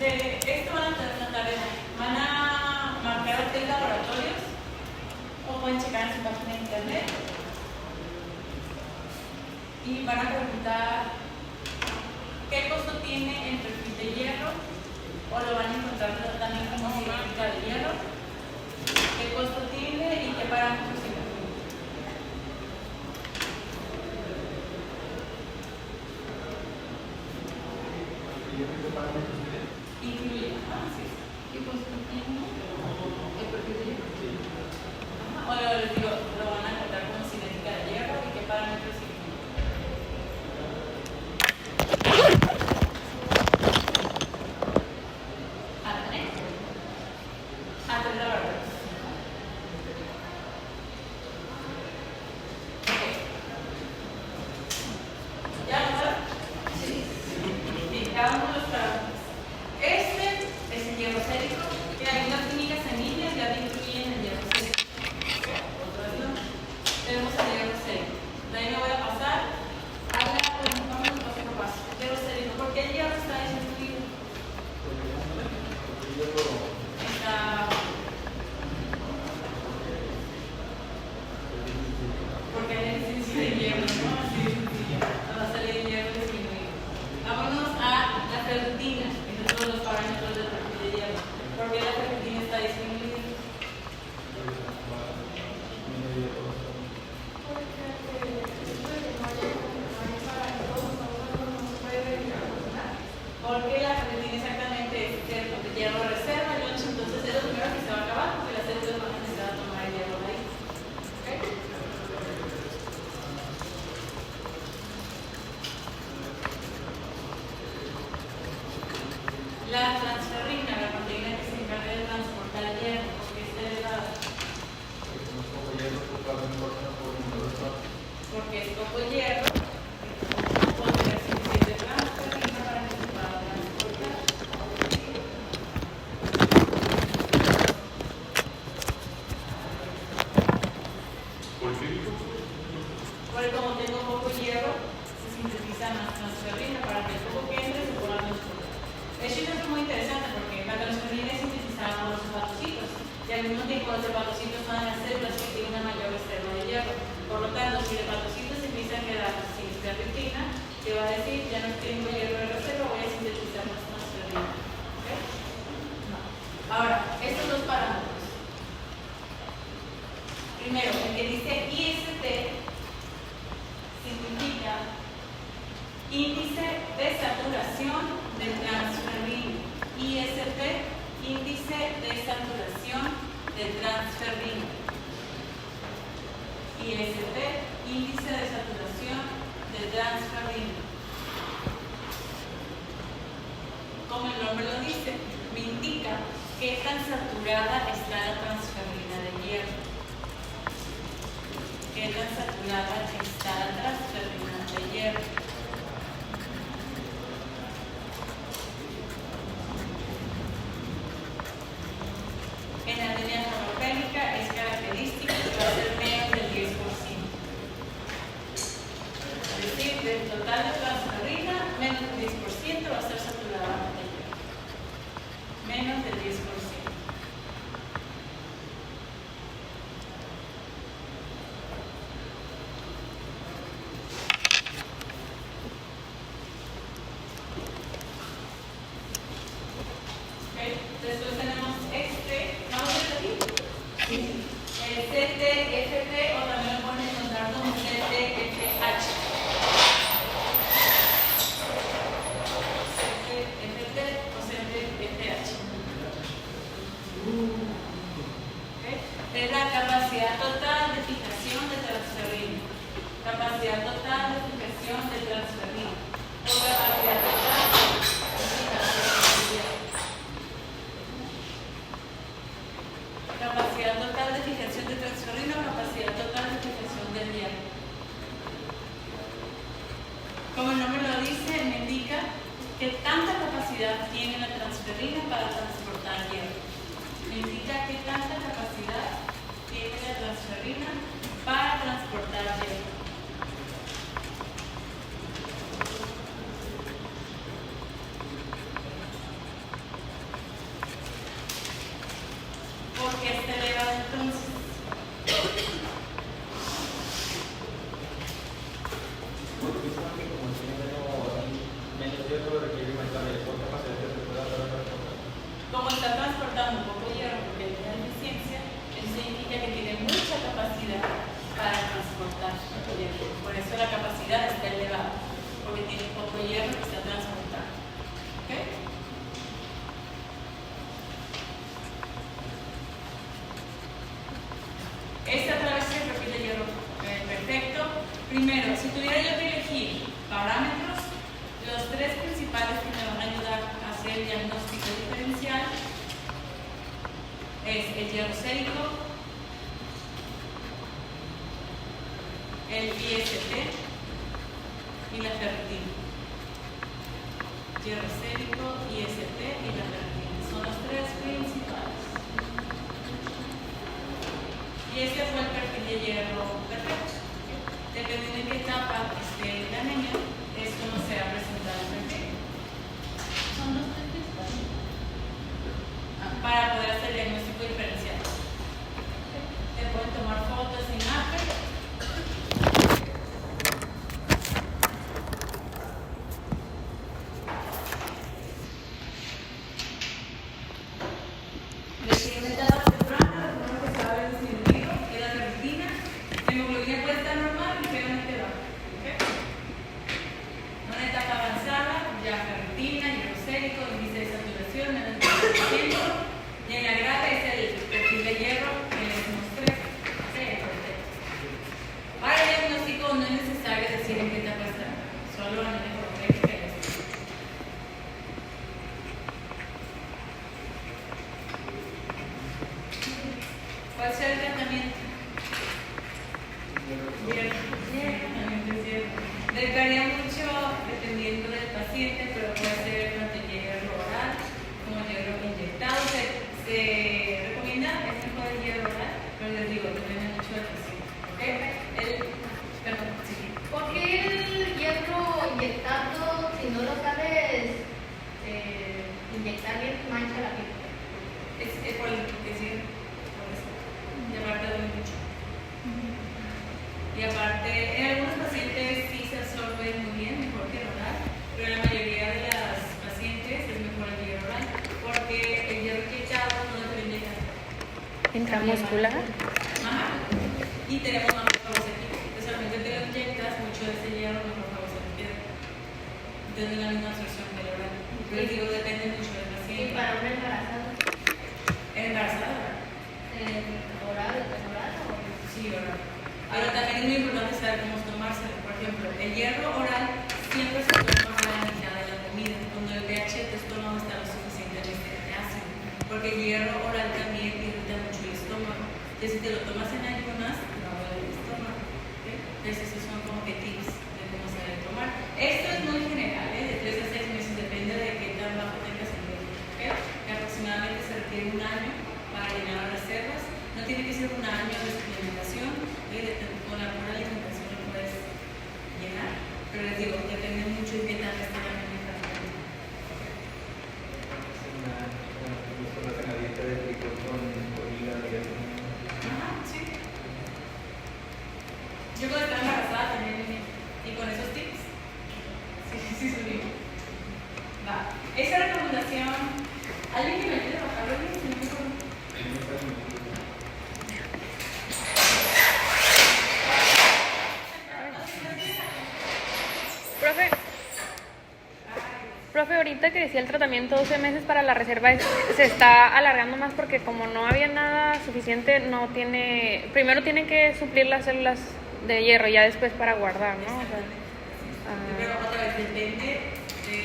Esto van a tener una tarea. Van a marcar 3 laboratorios o pueden checar en su página de internet y van a preguntar qué costo tiene el perfil de hierro, o lo van a encontrar también como cinética de hierro, qué costo tiene y qué parámetros incluye. ¿Qué costo tiene el perfil de hierro? O les digo, lo van a encontrar como cinética de hierro y qué parámetros incluye. Porque la ferritina exactamente es cierto, de hierro reserva, entonces es lo primero que se va a acabar porque las células van a necesitar tomar el hierro de ahí. ¿Okay? La transferrina, la proteína que se encarga de transportar el hierro, porque esta es la... Porque es poco hierro. Porque como tengo poco hierro, se sintetiza más transferrina para que el poco que entre se pueda transportar. De hecho, esto es muy interesante porque la transferrina es sintetizada por los hepatocitos y al mismo tiempo los hepatocitos son las células que tienen una mayor reserva de hierro. Por lo tanto, si el hepatocito se empieza a quedar sin ferritina, que va a decir, ya no tengo hierro de reserva, voy a sintetizar más transferrina. ¿Okay? Ahora, estos dos parámetros. Primero, el que dice IST significa índice de saturación de transferrina. IST, índice de saturación de transferrina. IST, índice de saturación de transferrina. Como el nombre lo dice, me indica qué tan saturada está la transferrina de hierro. Qué tan saturada está la transferrina de hierro. En la línea normogénica es característica que va a ser menos del 10%. Es decir, del total de transferrina, menos del 10% va a ser saturada de hierro. Menos del 10%. Después tenemos ¿vamos a repetir? Sí. El CTFT, o también lo pueden encontrar como CTFH. CTFT o CTFH. ¿Okay? Es la capacidad total de fijación de transferrina. Capacidad total de fijación de transferrina. O capacidad total de fijación de hierro. Capacidad total de fijación de transferrina o capacidad total de fijación del hierro. Como el nombre lo dice, me indica que tanta capacidad tiene la transferrina para transportar hierro. Me indica que tanta capacidad tiene la transferrina para transportar hierro. Bueno, si tuviera yo que elegir parámetros, los tres principales que me van a ayudar a hacer el diagnóstico diferencial es el hierro sérico, el IST y la ferritina. Hierro sérico, IST y la ferritina son los tres principales. Y este fue el perfil de hierro perfecto. Dependiendo de qué etapa esté la anemia, es como se va a presentar el perfil. Son los tres principales. Para poder hacer el diagnóstico diferencial. Le pueden tomar fotos en imagen. Intramuscular. Ajá. Y tenemos más fagocético. Especialmente te lo inyectas, mucho de ese hierro mejor fagocético. Entonces la misma absorción que el oral. Pero les digo, depende mucho del paciente. ¿Y para una embarazada? ¿Embarazada? ¿Oral o Sí, oral. Pero también es muy importante saber cómo tomárselo. Por ejemplo, el hierro oral siempre se toma a la mitad de la comida, cuando el pH de tu estómago está lo suficientemente ácido. Porque el hierro oral también irrita mucho el estómago. Entonces, si te lo tomas en ayunas, no duele el estómago. ¿Okay? Entonces, esos son como que tips de cómo se debe tomar. Esto es muy general, de 3 a 6 meses, depende de qué tan bajo tengas el riesgo. ¿Okay? Que aproximadamente se requiere un año para llenar las reservas. No tiene que ser un año de suplementación, con la pura alimentación lo puedes llenar. Pero les digo, depende mucho de qué tan esté la alimentación. Yo cuando estaba embarazada también vine. Y con esos tips, sí subimos. Va. Esa recomendación, ¿alguien que me ayude a bajarlo bien? Profe, ahorita que decía el tratamiento 12 meses para la reserva se está alargando más porque como no había nada suficiente, no tiene, primero tienen que suplir las células de hierro, ya después para guardar, ¿no? O sea, pero otra vez depende de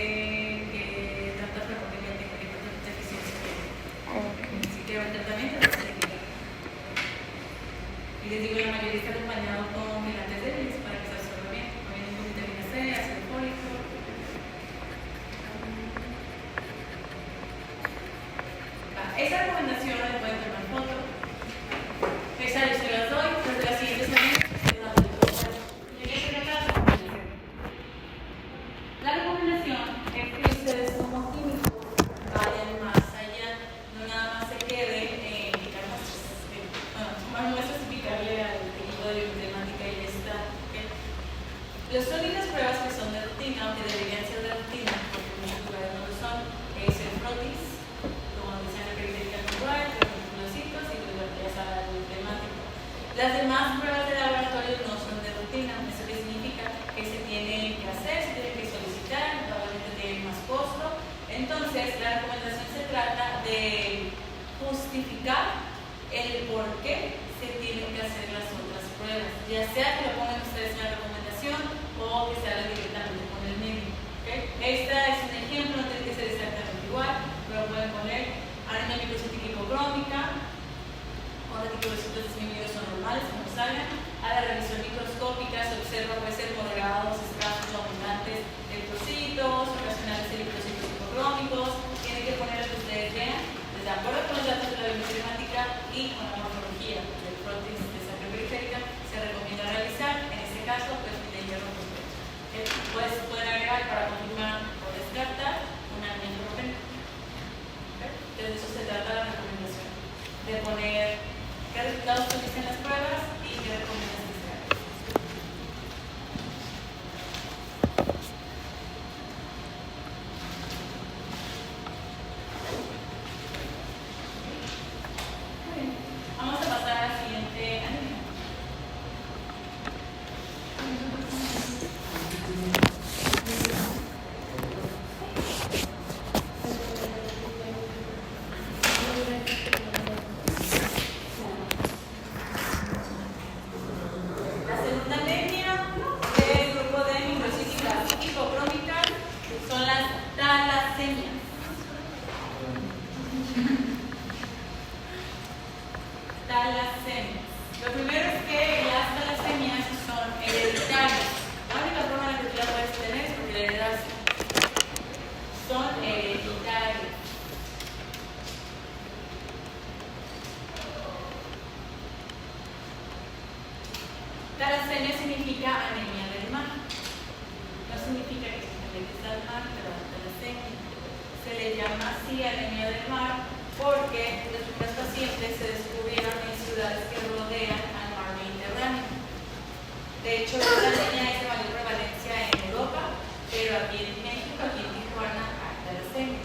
qué tanta frecuencia tenga, qué tanta deficiencia tiene. Si quiero el tratamiento, no se le quita. Y les digo, la mayoría está acompañado con gelates débiles para que se absorba bien. También con vitamina C, ácido fólico. Esa recomendación le pueden tomar foto. Esa yo se las doy, desde la siguiente semana. La recomendación es que ustedes como químicos vayan más allá, no nada más se queden en tomar muestras y picarle al equipo de biotemática y ya está. ¿Okay? Las únicas pruebas que son de rutina, aunque deberían ser de rutina, porque en muchos lugares no lo son, es el frotis, como decían el periódico igual, los ciclos y los ya saben el biotemático. Las demás pruebas de laboratorio no son de rutina, eso que significa que se tienen que hacer, se tienen que solicitar, probablemente tienen más costo. Entonces, la recomendación se trata de justificar el por qué se tienen que hacer las otras pruebas, ya sea que lo pongan ustedes en la recomendación alimentación o que se haga directamente con el médico. ¿Okay? Esta es un ejemplo, no tiene que ser exactamente igual, pero pueden poner anemia microcítica hipocrómica o reticulocitos disminuidos o normales, como salgan. A la revisión microscópica se observa puede ser moderados, escasos o abundantes eritrocitos, ocasionales eritrocitos hipocrómicos. Tienen que poner lo que ustedes vean, de acuerdo con los datos de la bioinformática y con la morfología del prótesis de sangre periférica, se recomienda realizar, en este caso, perfil de hierro completo. Pues pueden agregar para confirmar o descartar una anemia hemogénica. Entonces, de eso se trata la recomendación, de poner qué resultados tuviste en las pruebas y qué recomiendas que se haga. Vamos a pasar a la siguiente anemia. La segunda anemia del grupo de microcíticas hipocrómicas son las talasemias. Talasemias. Lo primero es que las talasemias son hereditarias. La única forma en la que tú la puedes tener es porque la heredas. Son hereditarias. Talasemia significa anemia del mar. No significa que se conecte al mar, pero talasemia. Se le llama así anemia del mar porque los primeros pacientes se descubrieron en ciudades que rodean al mar Mediterráneo. De hecho, esta anemia es de mayor prevalencia en Europa, pero aquí en México, aquí en Tijuana, hay talasemia.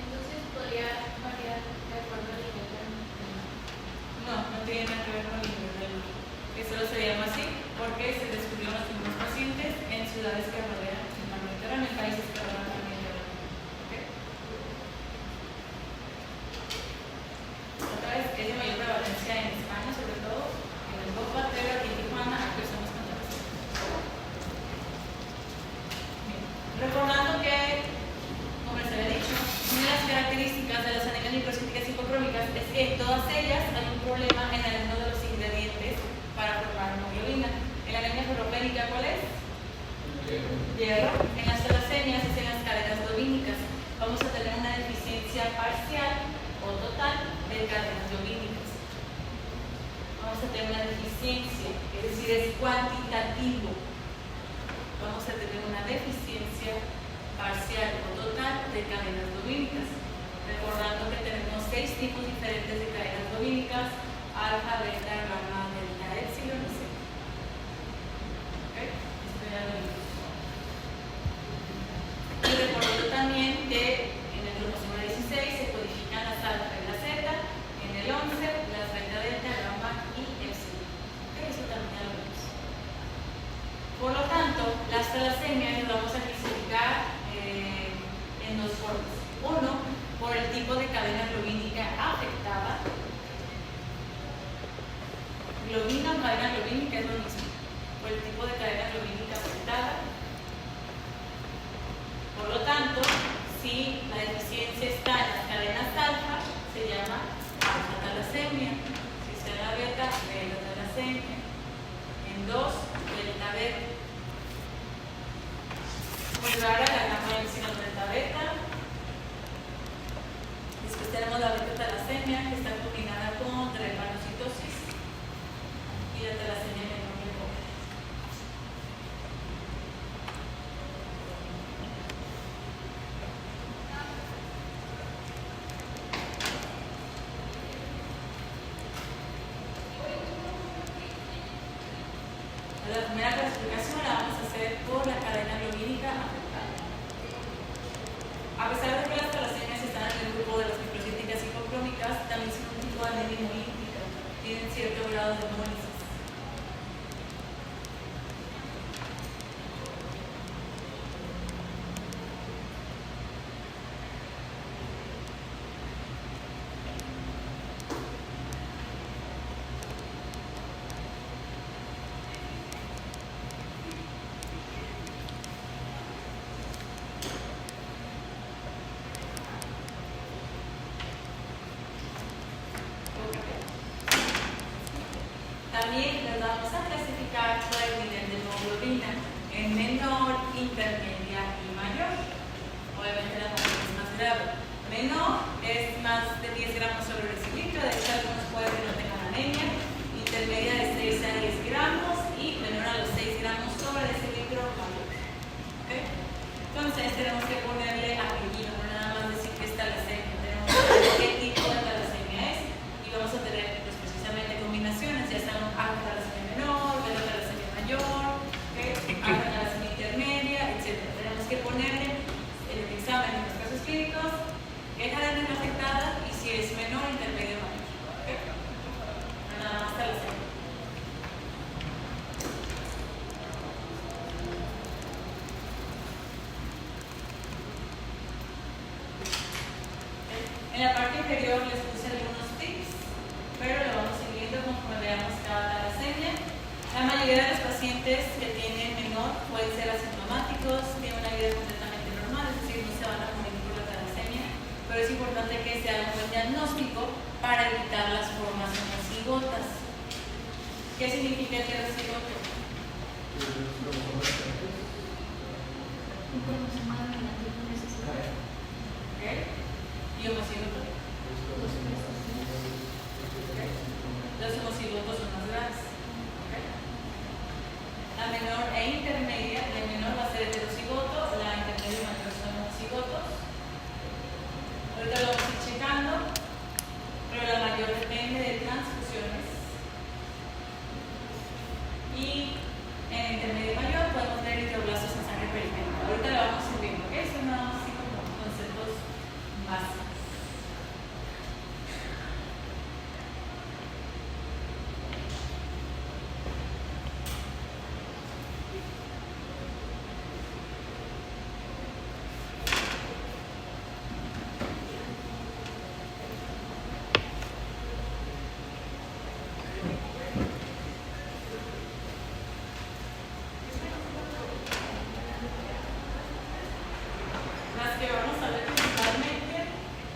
Entonces podría variar de acuerdo al nivel de enfermedad. No, no tiene nada que ver con el nivel del mar. Eso lo se llama así porque se descubrieron los primeros pacientes en ciudades que rodean el mar Mediterráneo, en países que rodean el mar Mediterráneo. ¿Okay? Otra vez, es de mayor prevalencia en España, sobre todo en Europa, pero aquí en Tijuana hay personas con talasemia. Bien. Recordando que, como les había dicho, una de las características de las anemias microcíticas hipocrómicas es que en todas ellas hay un problema en alguno de los ingredientes para formar hemoglobina. En la anemia ferropénica, ¿cuál es? Hierro. En las talasemias es en las cadenas globínicas. Vamos a tener una deficiencia parcial o total de cadenas globínicas. Vamos a tener una deficiencia, es decir, es cuantitativo. Vamos a tener una deficiencia parcial o total de cadenas globínicas. Recordando que tenemos 6 tipos diferentes de cadenas globínicas: alfa, beta, gamma, delta, epsilon y zeta. ¿Okay? Esto ya lo vimos. Y recordando también que en el cromosoma 16 se codifican las alfa y la zeta, en el 11 las beta, delta, gamma y epsilon. ¿Okay? Eso también ya lo vimos. Por lo tanto, las talasemias las vamos a clasificar en dos formas. Uno, por el tipo de cadena globínica afectada. Globina o cadena globínica es lo mismo. Por el tipo de cadena globínica afectada. Por lo tanto, si la deficiencia está en las cadenas alfa, se llama alfa talasemia. Si está en la beta, beta talasemia. En 2, delta beta. Pues ahora la gamma epsilon delta beta. Después tenemos la beta talasemia, que está combinada con drepanocitosis y la talasemia menor precoz. La primera clasificación la vamos a hacer por la cadena globínica afectada. A pesar de que las talasemias están en el grupo de las microcíticas hipocrómicas, también son un tipo de anemia hemolítica, tienen cierto grado de hemólisis. También las vamos a clasificar por el nivel de hemoglobina en menor, intermedia y mayor. Obviamente la mayor es más grave. Menor es más de 10 gramos sobre decilitro, de hecho algunos pueden que no tengan anemia. Intermedia de 6 a 10 gramos y menor a los 6 gramos sobre decilitro mayor. ¿Okay? Entonces tenemos que ponerle apellido, no nada más decir que es talasemia. Tenemos que saber qué tipo de talasemia es y vamos a tener pues, precisamente combinaciones, ya sea un alfa talasemia menor, beta talasemia mayor, ¿okay? Alfa talasemia intermedia, etc. Tenemos que ponerle en el examen en los casos clínicos qué cadena es afectada y si es menor, intermedio o mayor. ¿Okay? No nada más talasemia. En la parte inferior les puse algunos tips, pero lo vamos siguiendo conforme veamos cada talasemia. La mayoría de los pacientes que tienen menor pueden ser asintomáticos, tienen una vida completamente normal, es decir, no se van a morir por la talasemia, pero es importante que se haga un buen diagnóstico para evitar las formas homocigotas. ¿Qué significa heterocigoto? ¿Okay? ¿Y homocigoto? ¿Okay? Los homocigotos son más graves. ¿Okay? La menor e intermedia, la menor va a ser heterocigoto, la intermedia y mayor son homocigotos. Ahorita lo vamos a ir checando, pero la mayor depende de transfusiones. Y en intermedio y mayor podemos ver eritroblastos en sangre periférica. Ahorita lo vamos a ir viendo, ¿ok? Son nada más así como conceptos básicos. Las que vamos a ver principalmente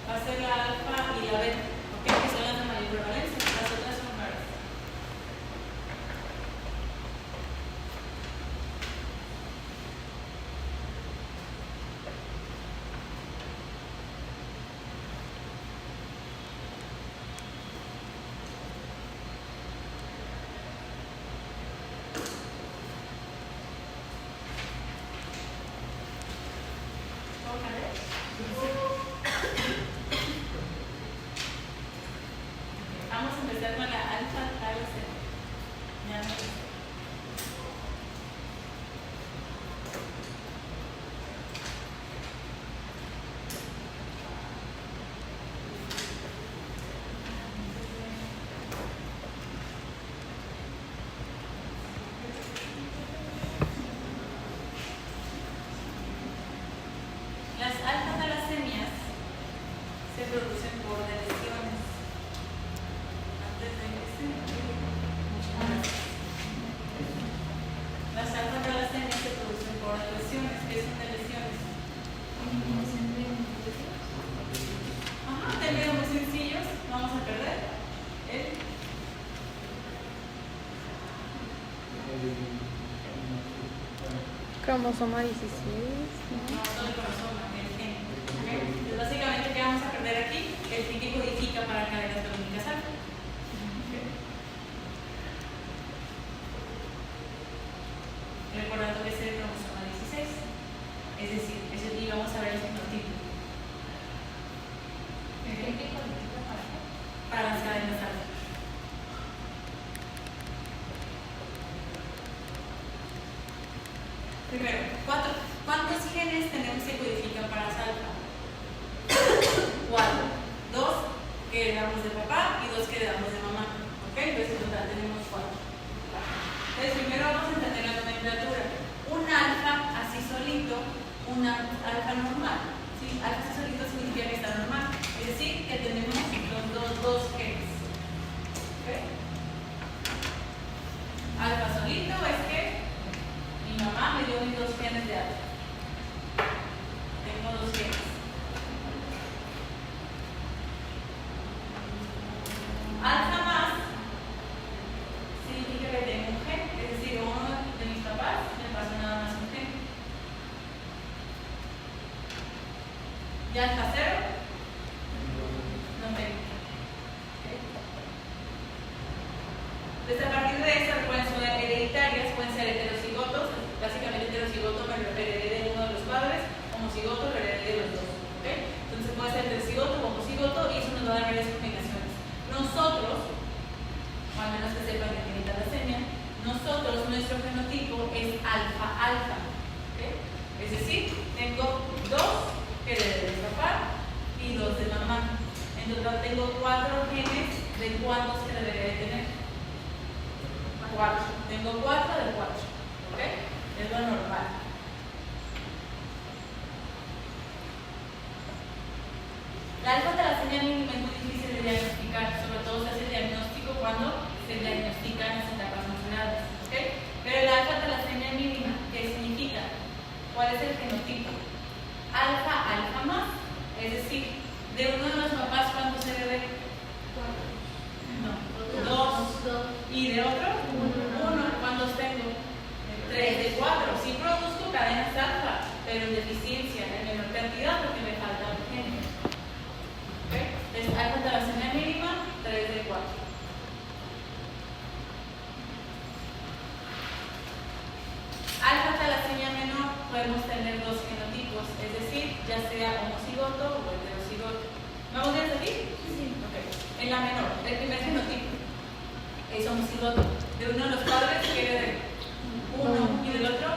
va a ser la alfa y la beta, ¿ok? Que son las de mayor prevalencia, las otras son raras. Vamos a empezar con la alfa talasemia. Ya no sé. Las alfa talasemias se producen por lesiones. Antes de ese, muchas gracias. Las alfa talasemias se producen por lesiones. ¿Qué son de lesiones? Ajá, términos muy sencillos. Vamos a perder el Cromosoma 16. no solo el cromosoma, el gen. ¿Ok? Entonces, básicamente, ¿qué vamos a perder aquí? El gen que codifica para cadenas biológicas alfa. ¿Ok? Recordando que es el cromosoma 16. Es decir, y vamos a ver el fenotipo para las cadenas alfa. Primero, ¿cuántos genes tenemos que codifican para alfa? 4. 2 que heredamos de papá y 2 que heredamos de mamá. ¿Ok? Entonces en total tenemos 4. Entonces primero vamos a entender la nomenclatura. Un alfa así solito, un alfa normal. ¿Sí? Alfa así solito significa que está normal. Es decir, que tenemos los dos genes. ¿Ok? Alfa solito es que mi mamá me dio mis 2 genes de alfa. Tengo 2 genes. Alfa más ¿Ya está cero? No tengo. Entonces, a partir de eso, pueden ser hereditarias, pueden ser heterocigotos. Básicamente, heterocigoto me lo heredé de uno de los padres, homocigoto lo heredé de los dos. ¿Okay? Entonces, puede ser heterocigoto o homocigoto y eso nos va a dar varias combinaciones. Nosotros, o al menos que sepan que tiene talasemia, nosotros, nuestro fenotipo es alfa-alfa. ¿Okay? Es decir, tengo 2 que heredé de mi papá y 2 de mamá. En total tengo 4 genes. ¿De cuántos que debería de tener? 4. Tengo 4 de 4. ¿Ok? Es lo normal. La alfa-talasemia mínima es muy difícil de diagnosticar, sobre todo se hace el diagnóstico cuando se diagnostican las etapas mencionadas. ¿Ok? Pero la alfa-talasemia mínima, ¿qué significa? ¿Cuál es el fenotipo? Alfa más, es decir, de uno de los papás, ¿cuántos se debe? No, 2. ¿Y de otro? 1. ¿Cuántos tengo? 3 de 4. Sí produzco cadenas alfa, pero en deficiencia, en menor cantidad porque me falta un gen. ¿Okay? Entonces, alfa-talasemia mínima, 3 de 4. Alfa-talasemia menor, podemos tener 2 genotipos, es decir, ya sea homocigoto o heterocigoto. ¿Vamos bien hasta aquí? Sí. Okay. En la menor, el primer genotipo es homocigoto. De uno de los padres quiere de uno y del otro.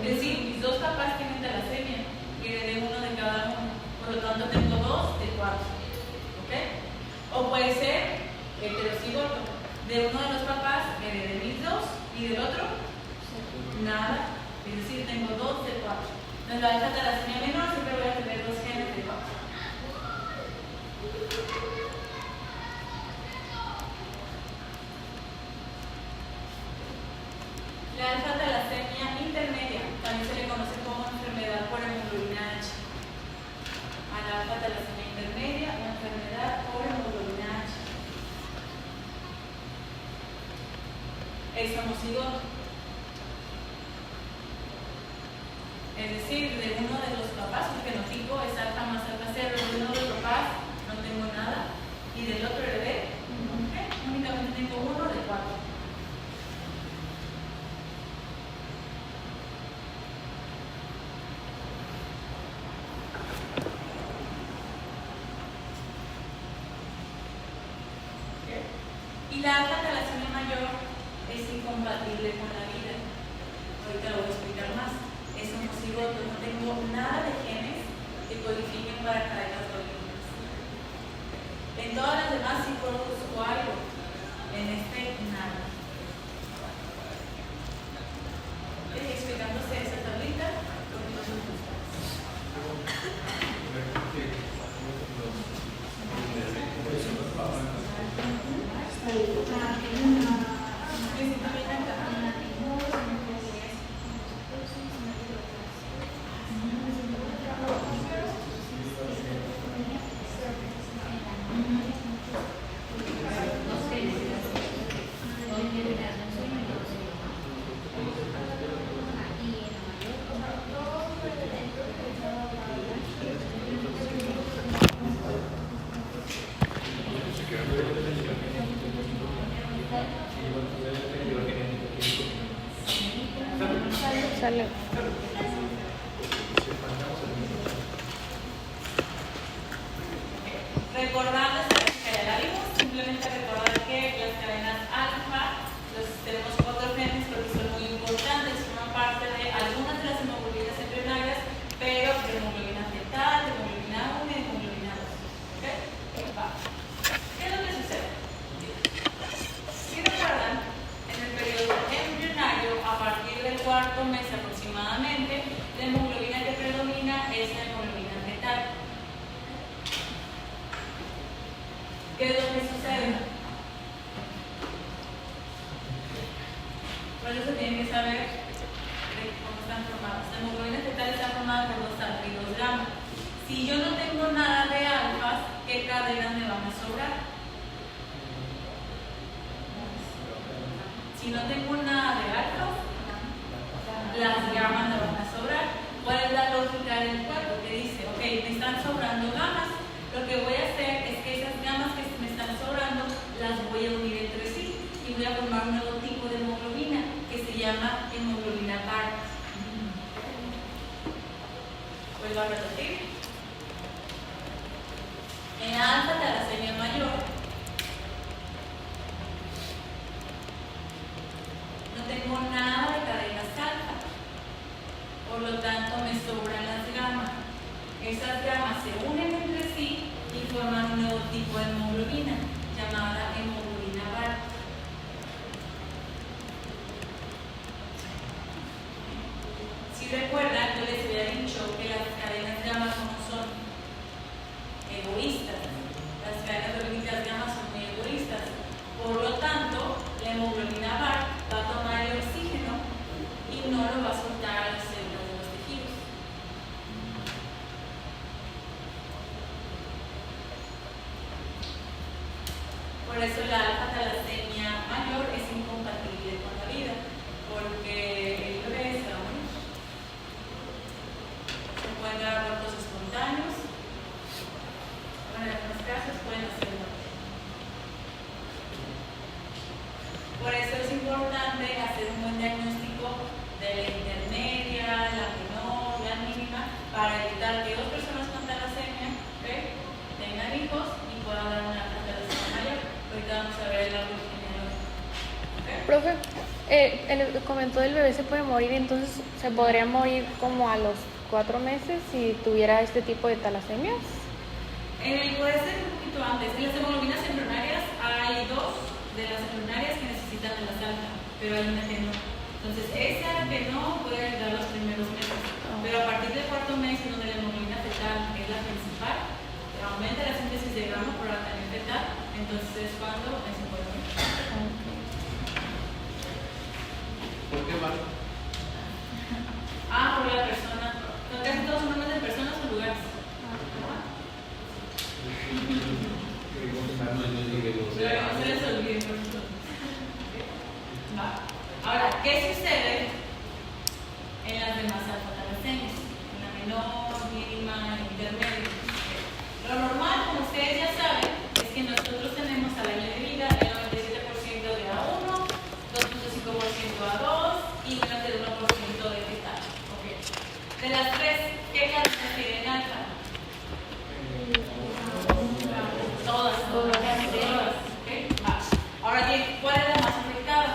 Es decir, mis 2 papás tienen talasemia, quiere de uno de cada uno. Por lo tanto, tengo 2 de 4. ¿Ok? O puede ser heterocigoto. De uno de los papás quiere de mis 2 y del otro nada. Es decir, tengo 2 de 4. En la alfa-talasemia menor siempre voy a tener 2 genes de 4. La alfa-talasemia intermedia también se le conoce como enfermedad por hemoglobina H. A la alfa-talasemia intermedia o enfermedad por hemoglobina H. Es homocigoto. Es decir, de uno de los papás, el fenotipo es alfa más alfa 0. De uno de los papás no tengo nada. Y del otro heredé, únicamente tengo 1 de 4. Y la alfa-talasemia mayor es incompatible con la vida. Ahorita lo voy a explicar más. Es homocigoto, no tengo nada de genes que codifiquen para cadenas dolíneas. En todas las demás sí produzco algo. En este, nada. Explicándose esa tablita, Sale. recordando esta que ya la vimos, simplemente recordar que las cadenas alfa tenemos 4 genes porque son muy importantes, forman parte de algunas de las hemoglobinas embrionarias, pero de hemoglobina fetal, de hemoglobina 1 y de hemoglobina 2. ¿Ok? Va. ¿Qué es lo que sucede? Si recuerdan, en el periodo embrionario, a partir del 4º mes aproximadamente, la hemoglobina que predomina es la hemoglobina fetal. ¿Qué es lo que sucede? Por eso tienen que saber de cómo están formadas. La hemoglobina fetal está formada por 2 alfa y 2 gamma. Si yo no tengo nada de alfas, ¿qué cadenas me van a sobrar? Si no tengo nada de alfas, las gamas me van a sobrar. ¿Cuál es la lógica del cuerpo? Que dice, ok, me está están sobrando gamas. Lo que voy a hacer es que esas gamas que me están sobrando las voy a unir entre sí y voy a formar un nuevo tipo de hemoglobina que se llama hemoglobina BART. Vuelvo a repetir. En la alfa talasemia mayor no tengo nada de cadenas alfa, por lo tanto me sobran las gamas. Esas gamas se unen entre sí y forman un nuevo tipo de hemoglobina llamada hemoglobina BART. Si recuerdan, yo les había dicho que las cadenas gamma como son egoístas, las cadenas orbitas gamma son muy egoístas, por lo tanto la hemoglobina BART va a tomar el oxígeno y no lo va a soltar a las células de los tejidos. Por eso la alfa talasemia mayor es incompatible con la vida, porque el bebé se va a morir. Se pueden dar abortos espontáneos, bueno, en algunos casos pueden hacer muerte. Por eso es importante hacer un buen diagnóstico de la intermedia, la menor, la mínima, para evitar que dos personas con talasemia tengan hijos y puedan dar una talasemia mayor. Ahorita vamos a ver el árbol genealógico. Profe, comentó del bebé se puede morir, entonces se podría morir como a los 4 meses si tuviera este tipo de talasemias. Puede ser un poquito antes. En las hemoglobinas embrionarias hay 2 de las embrionarias que necesitan de las alfa, pero hay una que no. Entonces, esa que no puede ayudar los primeros meses. Pero a partir del 4º mes, en donde la hemoglobina fetal, que es la principal, aumenta la síntesis de gramo por la también fetal, entonces es cuando se puede morir. ¿Por qué mal? Por la persona. Casi todos son nombres de personas o lugares. Pero no se les olvide, por favor. Ahora, ¿qué sucede en las demás alfa-talasemias? En la menor, mínima, intermedia. Lo normal, como ustedes ya saben, es que nosotros tenemos al año de vida el 97% de A1, 2.5% A2 y menos del 1% de fetal. Okay. De las tres, ¿qué cadenas tienen alfa? Todas. Okay. Ahora bien, ¿cuál es la más afectada?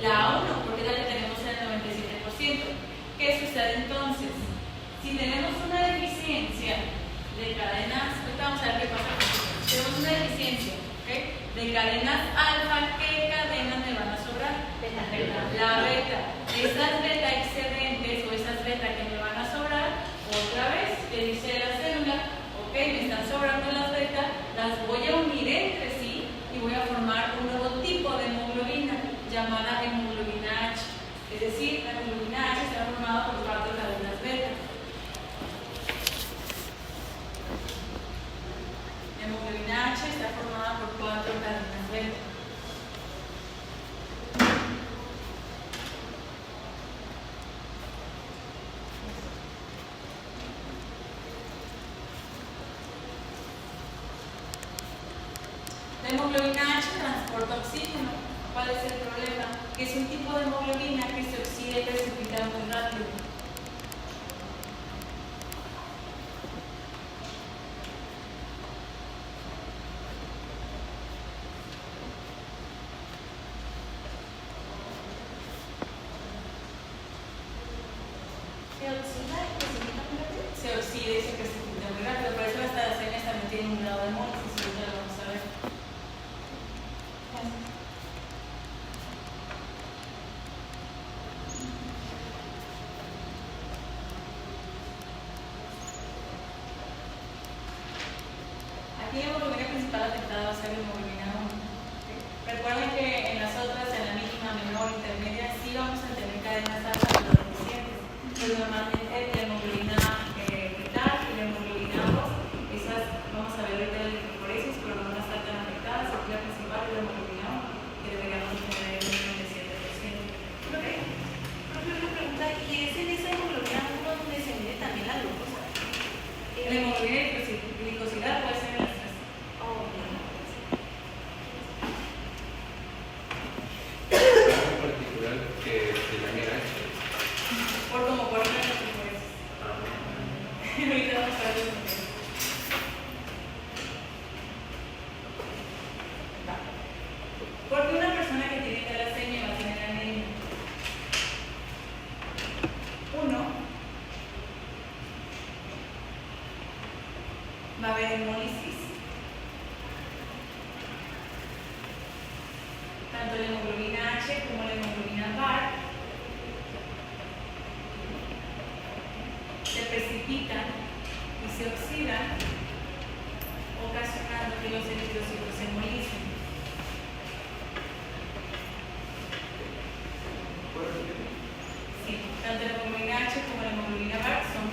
La A1, porque es la que tenemos en el 97%. ¿Qué sucede entonces? Si tenemos una deficiencia de cadenas, ahorita vamos a ver qué pasa. Tenemos una deficiencia de cadenas alfa, ¿qué cadenas me van a sobrar? La beta. Esas beta excedentes o esas beta que me van a sobrar, otra vez, que dice la célula, me están sobrando las beta, las voy a unir entre sí y voy a formar un nuevo tipo de hemoglobina llamada hemoglobina H. Es decir, la hemoglobina H está formada por 4 cadenas beta. La hemoglobina H está formada por 4 cadenas beta. La hemoglobina H transporta oxígeno. ¿Cuál es el problema? Que es un tipo de hemoglobina que se oxida y precipita muy rápido. Se oxida y se precipita muy rápido. Por eso las talasemias también tienen un grado de hemólisis. Ahorita lo vamos a ver. Aquí la hemoglobina principal afectada va a ser la hemoglobina 1. Recuerden que en las otras, en la mínima, menor, intermedia, sí vamos a tener cadenas alfa pero deficientes. Pero normalmente la hemoglobina fetal y la hemoglobina 2, esas vamos a ver ahorita la electroforesis, pero no van a estar tan afectadas. Aquí la principal es la hemoglobina 1, que deberíamos tener el 97%. Una pregunta, ¿y es en esa hemoglobina 1 donde se mide también la glucosa? saber los contextos. Porque una persona que tiene talasemia va a tener anemia. Uno, va a haber hemólisis. Tanto la hemoglobina H como la hemoglobina VAR se precipitan y se oxidan, ocasionando que los eritrocitos se hemolicen. Sí, tanto la hemoglobina H como la hemoglobina VAR son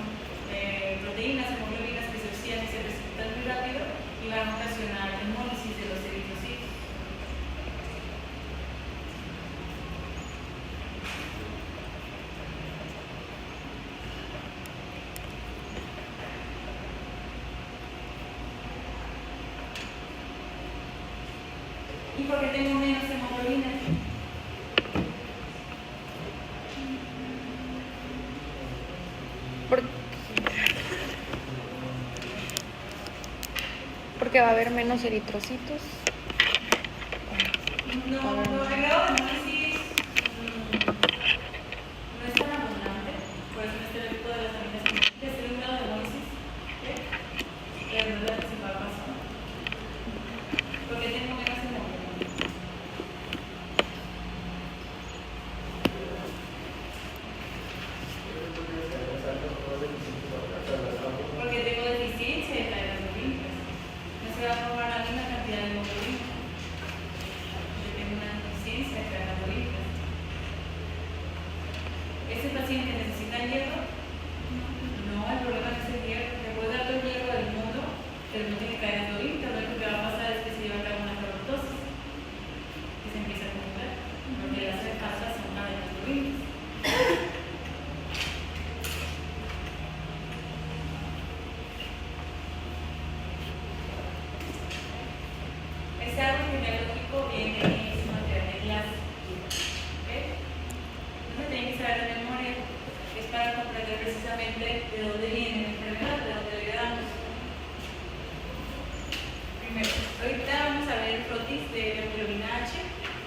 proteínas, hemoglobinas que se oxidan y se precipitan muy rápido y van a ocasionar hemólisis de los eritrocitos. ¿Y por qué tengo menos hemoglobina? Porque va a haber menos eritrocitos. No, el grado de hemólisis no es tan abundante, por eso en este tipo de las aminas químicas tiene un grado de hemólisis, la verdad que se va a pasar. Porque tengo menos hemoglobina. Porque tengo deficiencia de hemoglobina. No se va a formar la misma cantidad de hemoglobina. Yo tengo una deficiencia de hemoglobina. ¿Ese paciente necesita hierro? No, el problema no es el hierro. Le puedo dar todo el hierro del mundo, pero no tiene cadena hemoglobina. Lo único que va a pasar es que se lleva a cabo una ferroptosis y se empieza a acumular. Porque las causas son una de las hemoglobina. Ese árbol genealógico viene en su material de clase. Entonces tienen que saber de memoria. Es para comprender precisamente de dónde viene la enfermedad, de dónde lo heredamos. Primero, ahorita vamos a ver el frotis de la hemoglobina H,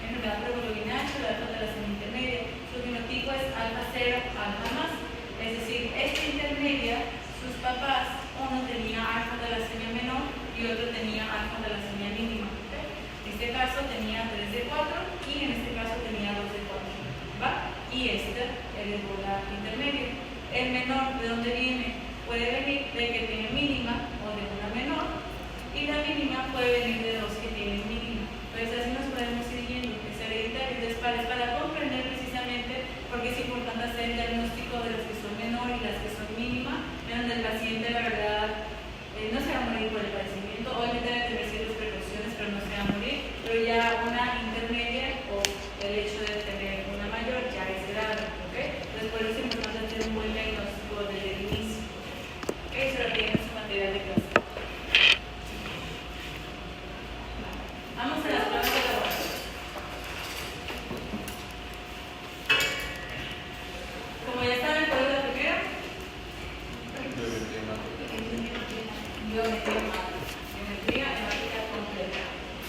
enfermedad por hemoglobina H, la alfa talasemia intermedia. Su fenotipo es alfa 0, alfa más. Es decir, esta intermedia, sus papás, uno tenía alfa talasemia menor y otro tenía alfa talasemia mínima. En este caso tenía 3 de 4 y en este caso tenía 2 de 4. ¿Va? Y este heredó la intermedia. El menor, ¿de dónde viene? Puede venir de que tiene mínima o de una menor, y la mínima puede venir de dos que tienen mínima. Entonces así nos podemos ir yendo, es hereditario. Entonces para comprender precisamente, porque es importante hacer el diagnóstico de las que son menor y las que son mínima, en donde el paciente la verdad no se va a morir por el padecimiento, obviamente debe tener ciertas precauciones, pero no se va a morir, pero ya una intermedia o el hecho de tener una mayor ya es grave, ¿ok? Entonces por eso es importante hacer un buen diagnóstico desde el inicio. ¿Ok? Eso lo tiene en su material de clase. Vamos a las pruebas de laboratorio. Como ya saben, ¿cuál es la primera? Biometría hemática completa.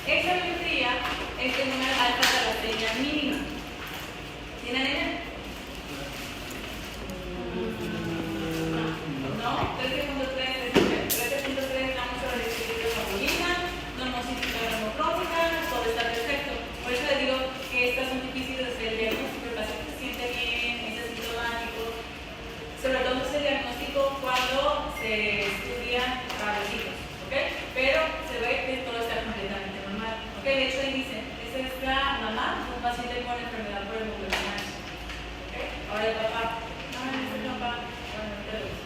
Esa biometría es en una alfa talasemia mínima. ¿Tiene anemia? No. 13.3 estamos sobre el equilibrio de hemoglobina, normocítica hemocrónica, todo está perfecto. Por eso les digo que estas son difíciles de hacer el diagnóstico. El paciente se siente bien, es asintomático. Sobre todo es el diagnóstico cuando se estudia a los hijos, ¿ok? Pero se ve que todo está completamente normal, ¿ok? De hecho ahí dice, esa es la mamá de un paciente con enfermedad por hemoglobina H, ¿ok? Ahora el papá, no, es el papá, bueno, no te lo dice.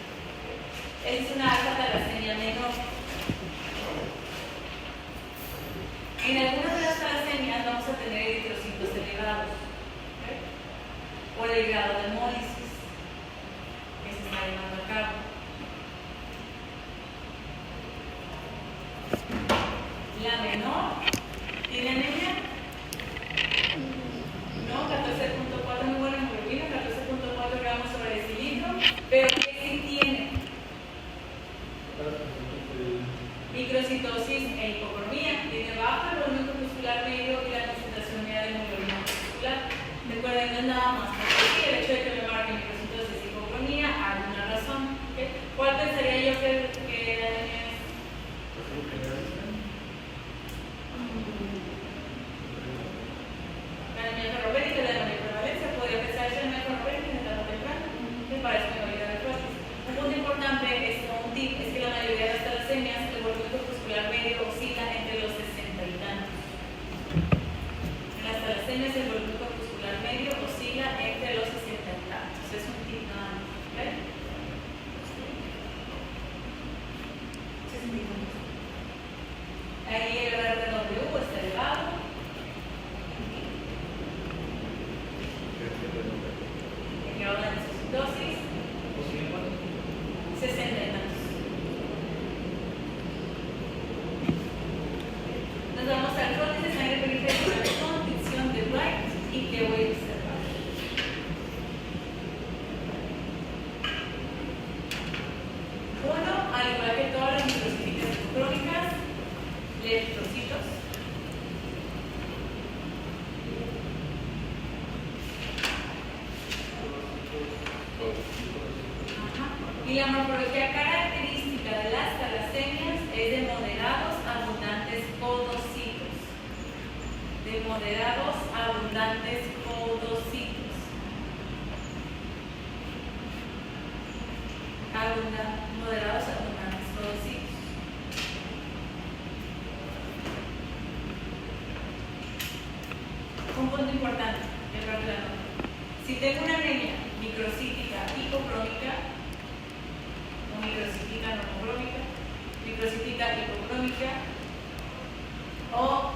Es una alfa talasemia menor. En algunas de las talasemias vamos a tener eritrocitos elevados, ¿ok? Por el grado de hemólisis que se está llevando a cabo. La menor tiene anemia. No, 14.4 muy buena hemoglobina, 14.4 gramos sobre decilitro, pero ¿qué sí tiene? es nada más porque sí, el hecho de que me marquen microcitosis y hipocronía, alguna razón. ¿Okay? ¿Cuál pensaría yo que es? La anemia ferropénica, la de prevalencia, podría pensarse en anemia ferropénica en etapa temprana. Me parece una mayoría de nefrosis. Un punto importante es un tip, es que la mayoría de las talasemias, el volumen corpuscular medio oscila entre los 60 y tantos. En las talasemias el volumen corpuscular medio oscila entre los 60 y tantos. Es un tip nada más. ¿Okay? Ahí el RW está elevado. El grado de necesitosis, 60 y tantos. Nos vamos al frotis de sangre periférica con tinción de Bright y que voy a observar. Uno, al igual que todas las microcíticas crónicas, leptocitos. Y la morfología característica de las talasemias es de moderados abundantes podocitos. De moderados abundantes podocitos. Moderados abundantes podocitos. Un punto importante, el rol de la nota. Si tengo una anemia microcítica hipocrómica, o microcítica normocrómica, microcítica hipocrómica, o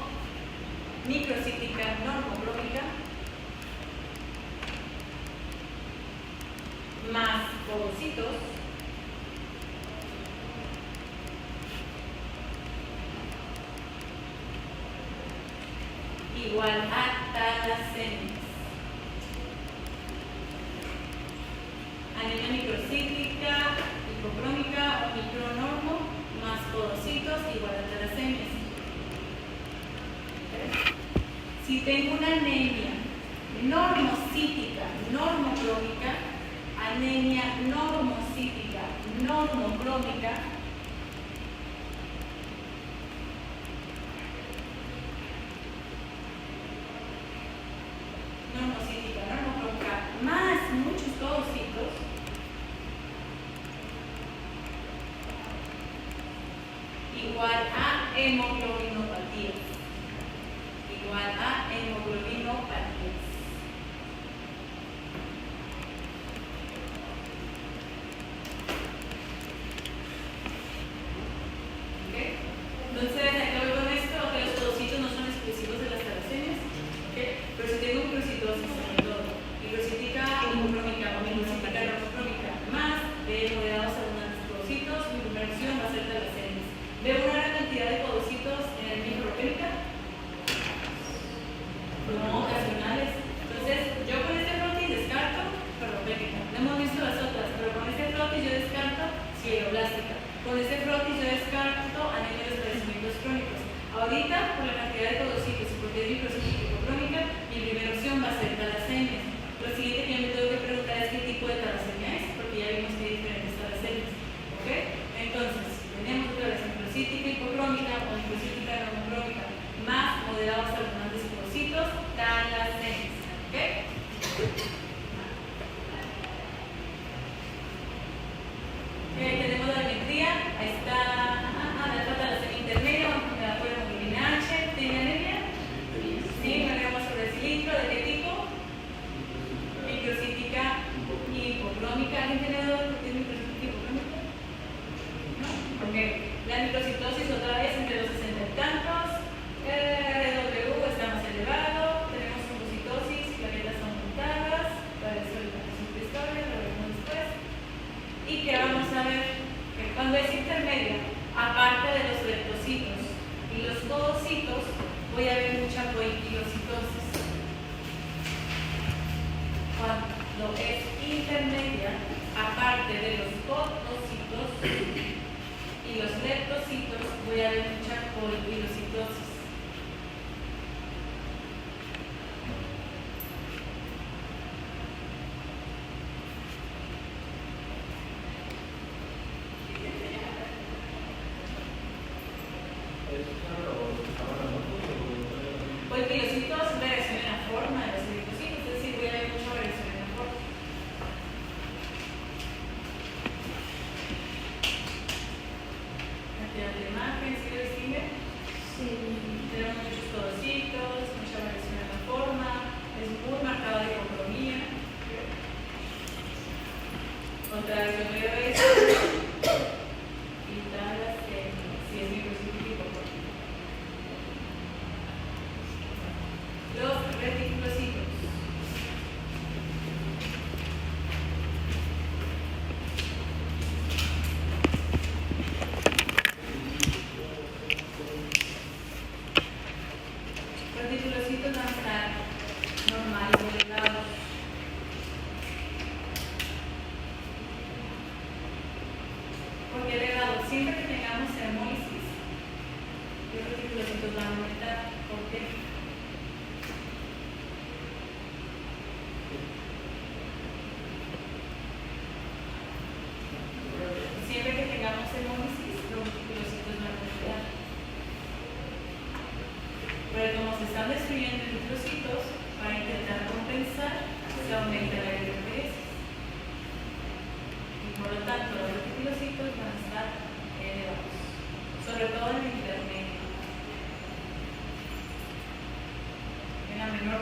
microcítica normocrómica, más podocitos, igual a talasemias. Anemia microcíclica, hipocrómica o micronormo más podocitos igual a talasemias. ¿Okay? Si tengo una anemia normocítica, normocrómica, anemia normocítica, normocrómica, normocítica, normocrómica, más muchos podocitos, igual a hemoglobinopatías. Igual a hemoglobinopatías. ¿Okay? Entonces, acá voy con esto, que los podocitos no son exclusivos de las talasemias. ¿Okay? Pero si tengo microcitosis, sobre todo, microcítica hipocrómica o microcítica normocrómica, más de moderados abundantes podocitos, mi primera opción va a ser talasemias. Veo una gran cantidad de podocitos en el micropénica, no ocasionales. Entonces, yo con este frotis descarto ferropénica. No hemos visto las otras, pero con este frotis yo descarto sideroblástica. Con este frotis yo descarto anemia de los padecimientos crónicos. Ahorita, por la cantidad de podocitos y porque es microcítica hipocrómica, mi primera opción va a ser talasemias. Lo siguiente que yo me tengo que preguntar es qué tipo de talasemia es, porque ya vimos que hay diferentes talasemias. ¿Ok? Entonces, tenemos otra vez microcítica hipocrómica o microcítica normocrómica más moderados abundantes podocitos, talasemias. ¿Ok? Tenemos la biometría, ahí está la talasemia intermedia, la hemoglobina H, ¿tiene anemia? Sí, me agregamos sobre el cilindro, ¿de qué tipo? Microcítica hipocrómica. ¿Alguien tiene duda de qué es microcítica hipocrómica? ¿No? Ok. La microcitosis otra vez entre los 60 y tantos. RW está más elevado. Tenemos trombocitosis, plaquetas aumentadas. Para eso es una historia, lo veremos después. Y que vamos a ver que cuando es intermedia, aparte de los leptocitos y los podocitos, voy a ver mucha poiquilocitosis. Cuando es intermedia, aparte de los podocitos y los leptocitos, voy a ver mucha poiquilocitosis. Pero como se están destruyendo eritrocitos, para intentar compensar, se aumenta la eritropoiesis. Y por lo tanto, los reticulocitos van a estar elevados, sobre todo en el intermedio. En la menor